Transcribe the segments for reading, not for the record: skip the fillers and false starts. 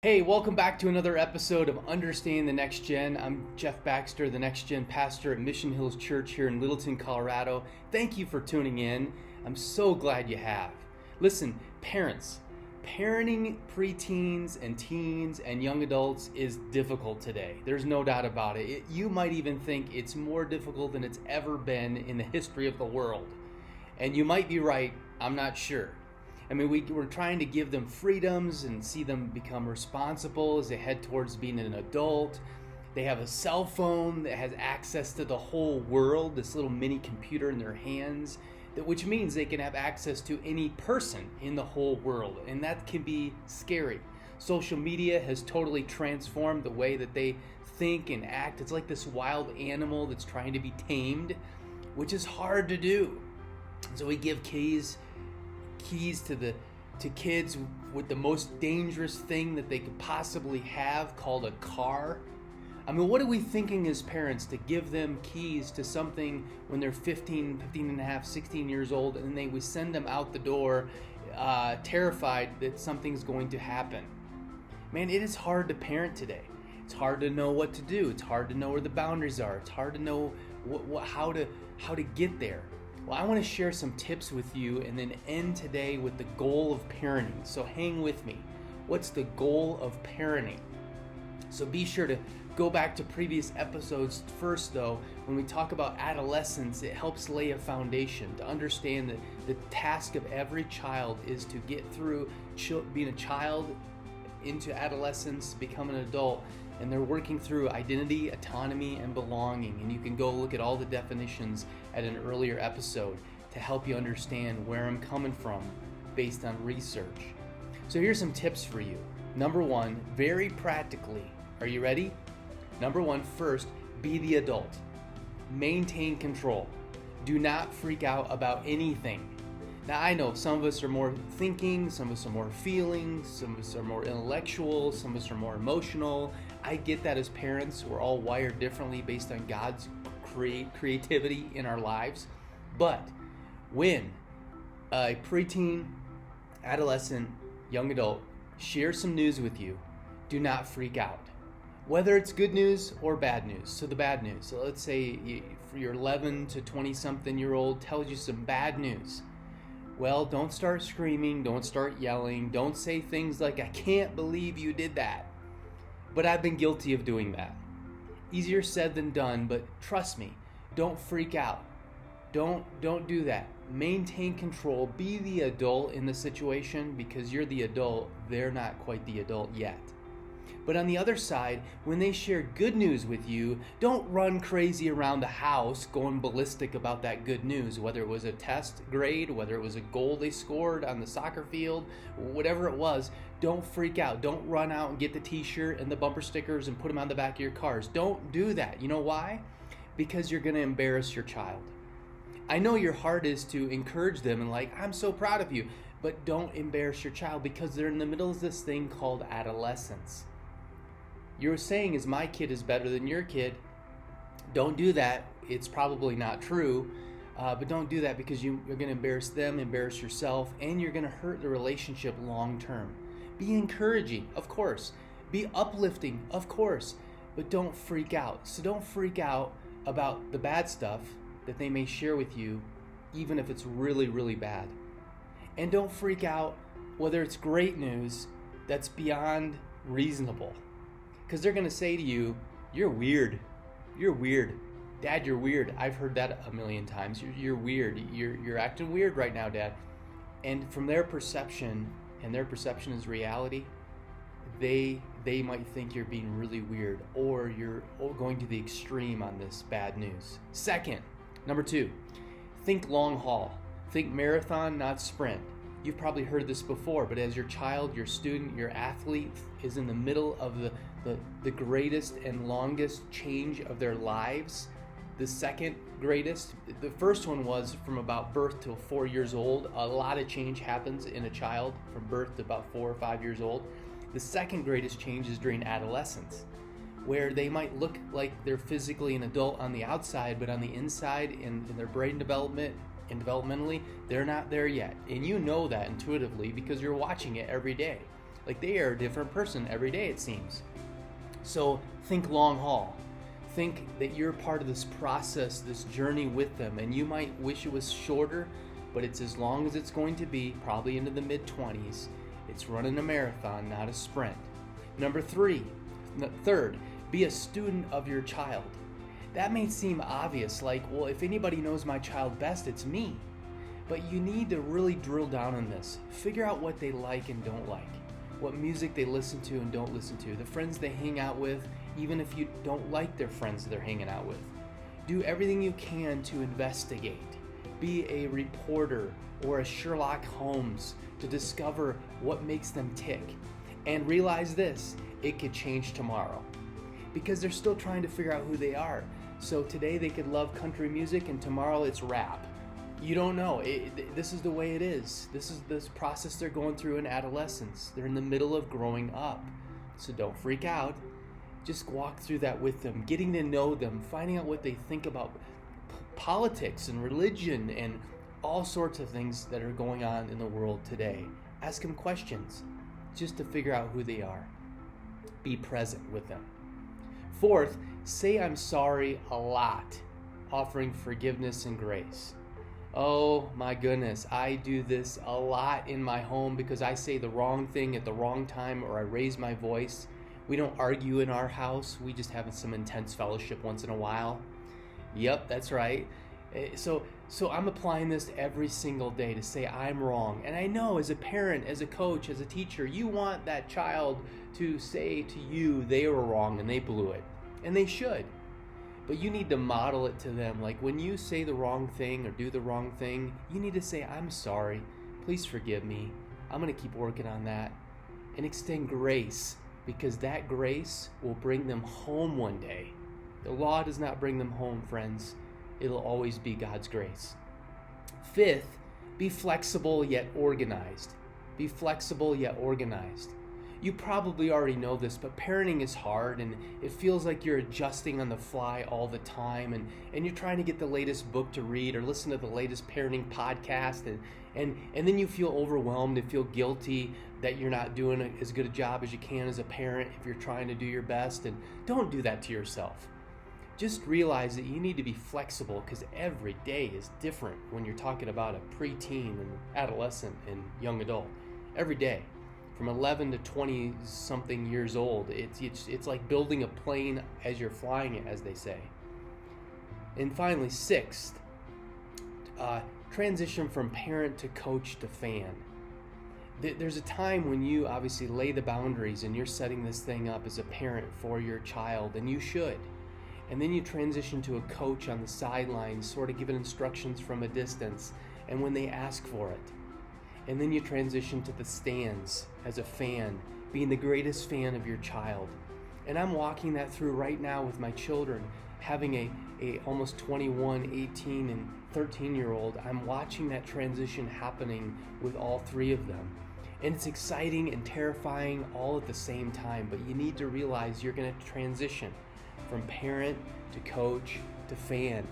Hey, welcome back to another episode of Understanding the Next Gen. I'm Jeff Baxter, the Next Gen pastor at Mission Hills Church here in Littleton, Colorado. Thank you for tuning in. I'm so glad you have. Listen, parents, parenting preteens and teens and young adults is difficult today. There's no doubt about it. You might even think it's more difficult than it's ever been in the history of the world. And you might be right, I'm not sure. I mean, we're trying to give them freedoms and see them become responsible as they head towards being an adult. They have a cell phone that has access to the whole world, this little mini computer in their hands, which means they can have access to any person in the whole world, and that can be scary. Social media has totally transformed the way that they think and act. It's like this wild animal that's trying to be tamed, which is hard to do. So we give keys to kids with the most dangerous thing that they could possibly have, called a car. I mean, what are we thinking as parents to give them keys to something when they're 15 and a half, 16 years old, and then we send them out the door terrified that something's going to happen? Man, it is hard to parent today. It's hard to know what to do. It's hard to know where the boundaries are. It's hard to know how to get there. Well, I want to share some tips with you and then end today with the goal of parenting. So hang with me. What's the goal of parenting? So be sure to go back to previous episodes. First, though, when we talk about adolescence, it helps lay a foundation to understand that the task of every child is to get through being a child into adolescence, become an adult, and they're working through identity, autonomy, and belonging. And you can go look at all the definitions at an earlier episode to help you understand where I'm coming from based on research. So here's some tips for you. Number one, very practically, are you ready? Number one, first, be the adult. Maintain control. Do not freak out about anything. Now, I know some of us are more thinking, some of us are more feeling, some of us are more intellectual, some of us are more emotional. I get that as parents. We're all wired differently based on God's creativity in our lives. But when a preteen, adolescent, young adult shares some news with you, do not freak out. Whether it's good news or bad news. So the bad news. So let's say your 11 to 20-something-year-old tells you some bad news. Well, don't start screaming, don't start yelling, don't say things like, "I can't believe you did that." But I've been guilty of doing that. Easier said than done, but trust me, don't freak out. Don't do that. Maintain control. Be the adult in the situation, because you're the adult. They're not quite the adult yet. But on the other side, when they share good news with you, don't run crazy around the house going ballistic about that good news, whether it was a test grade, whether it was a goal they scored on the soccer field, whatever it was. Don't freak out. Don't run out and get the t-shirt and the bumper stickers and put them on the back of your cars. Don't do that. You know why? Because you're going to embarrass your child. I know your heart is to encourage them and like, "I'm so proud of you," but don't embarrass your child, because they're in the middle of this thing called adolescence. You're saying is my kid is better than your kid. Don't do that. It's probably not true, but don't do that, because you're going to embarrass them, embarrass yourself, and you're going to hurt the relationship long term. Be encouraging, of course. Be uplifting, of course, but don't freak out. So don't freak out about the bad stuff that they may share with you, even if it's really, really bad. And don't freak out whether it's great news that's beyond reasonable. Because they're going to say to you, "You're weird. You're weird. Dad, you're weird." I've heard that a million times. You're weird. You're acting weird right now, Dad. And from their perception, and their perception is reality, they might think you're being really weird, or you're going to the extreme on this bad news. Second, number two, think long haul. Think marathon, not sprint. You've probably heard this before, but as your child, your student, your athlete is in the middle of the greatest and longest change of their lives, the second greatest. The first one was from about birth till 4 years old. A lot of change happens in a child from birth to about 4 or 5 years old. The second greatest change is during adolescence, where they might look like they're physically an adult on the outside, but on the inside, in their brain development and developmentally, they're not there yet. And you know that intuitively because you're watching it every day. Like they are a different person every day, it seems. So think long haul. Think that you're part of this process, this journey with them, and you might wish it was shorter, but it's as long as it's going to be, probably into the mid-20s. It's running a marathon, not a sprint. Number third, be a student of your child. That may seem obvious, like, well, if anybody knows my child best, it's me. But you need to really drill down on this. Figure out what they like and don't like, what music they listen to and don't listen to, the friends they hang out with, even if you don't like their friends they're hanging out with. Do everything you can to investigate. Be a reporter or a Sherlock Holmes to discover what makes them tick. And realize this, it could change tomorrow, because they're still trying to figure out who they are. So today they could love country music and tomorrow it's rap. You don't know. This is the way it is. This is this process they're going through in adolescence. They're in the middle of growing up. So don't freak out. Just walk through that with them, getting to know them, finding out what they think about politics and religion and all sorts of things that are going on in the world today. Ask them questions just to figure out who they are. Be present with them. Fourth, say I'm sorry a lot, offering forgiveness and grace. Oh my goodness, I do this a lot in my home because I say the wrong thing at the wrong time or I raise my voice. We don't argue in our house. We just have some intense fellowship once in a while. Yep, that's right. So I'm applying this every single day to say I'm wrong. And I know as a parent, as a coach, as a teacher, you want that child to say to you they were wrong and they blew it. And they should. But you need to model it to them. Like when you say the wrong thing or do the wrong thing, you need to say, I'm sorry. Please forgive me. I'm going to keep working on that. And extend grace, because that grace will bring them home one day. The law does not bring them home, friends. It'll always be God's grace. Fifth, be flexible yet organized. Be flexible yet organized. You probably already know this, but parenting is hard and it feels like you're adjusting on the fly all the time and you're trying to get the latest book to read or listen to the latest parenting podcast and then you feel overwhelmed and feel guilty that you're not doing as good a job as you can as a parent if you're trying to do your best. And don't do that to yourself. Just realize that you need to be flexible, because every day is different when you're talking about a preteen and adolescent and young adult. Every day. From 11 to 20 something years old, it's like building a plane as you're flying it, as they say. And finally, sixth, transition from parent to coach to fan. There's a time when you obviously lay the boundaries and you're setting this thing up as a parent for your child, and you should. And then you transition to a coach on the sidelines, sort of giving instructions from a distance, and when they ask for it. And then you transition to the stands as a fan, being the greatest fan of your child. And I'm walking that through right now with my children, having a almost 21, 18, and 13-year-old. I'm watching that transition happening with all three of them. And it's exciting and terrifying all at the same time, but you need to realize you're going to transition from parent to coach to fan.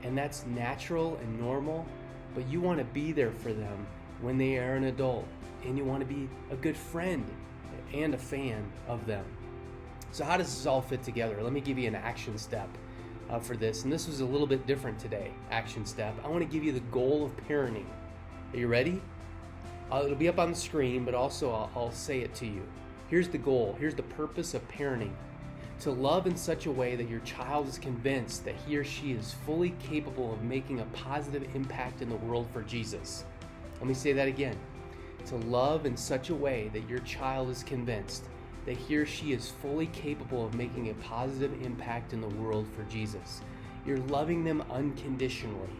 And that's natural and normal, but you want to be there for them when they are an adult, and you want to be a good friend and a fan of them. So how does this all fit together? Let me give you an action step for this, and this was a little bit different today. Action step. I want to give you the goal of parenting. Are you ready? It'll be up on the screen, but also I'll say it to you. Here's the goal. Here's the purpose of parenting. To love in such a way that your child is convinced that he or she is fully capable of making a positive impact in the world for Jesus. Let me say that again. To love in such a way that your child is convinced that he or she is fully capable of making a positive impact in the world for Jesus. You're loving them unconditionally,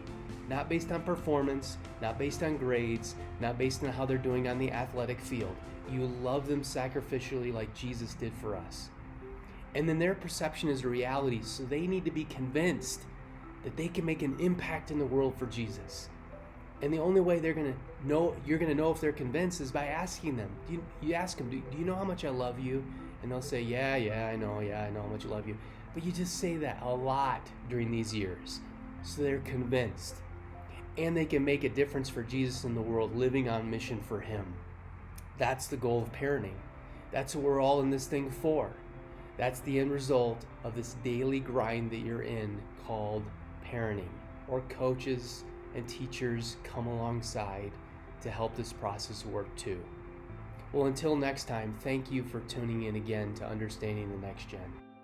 not based on performance, not based on grades, not based on how they're doing on the athletic field. You love them sacrificially like Jesus did for us. And then their perception is a reality, so they need to be convinced that they can make an impact in the world for Jesus. And the only way you're going to know if they're convinced is by asking them. You ask them, do you know how much I love you? And they'll say, yeah, I know how much I love you. But you just say that a lot during these years, so they're convinced. And they can make a difference for Jesus in the world, living on mission for him. That's the goal of parenting. That's what we're all in this thing for. That's the end result of this daily grind that you're in called parenting. Or coaches and teachers come alongside to help this process work too. Well, until next time, thank you for tuning in again to Understanding the Next Gen.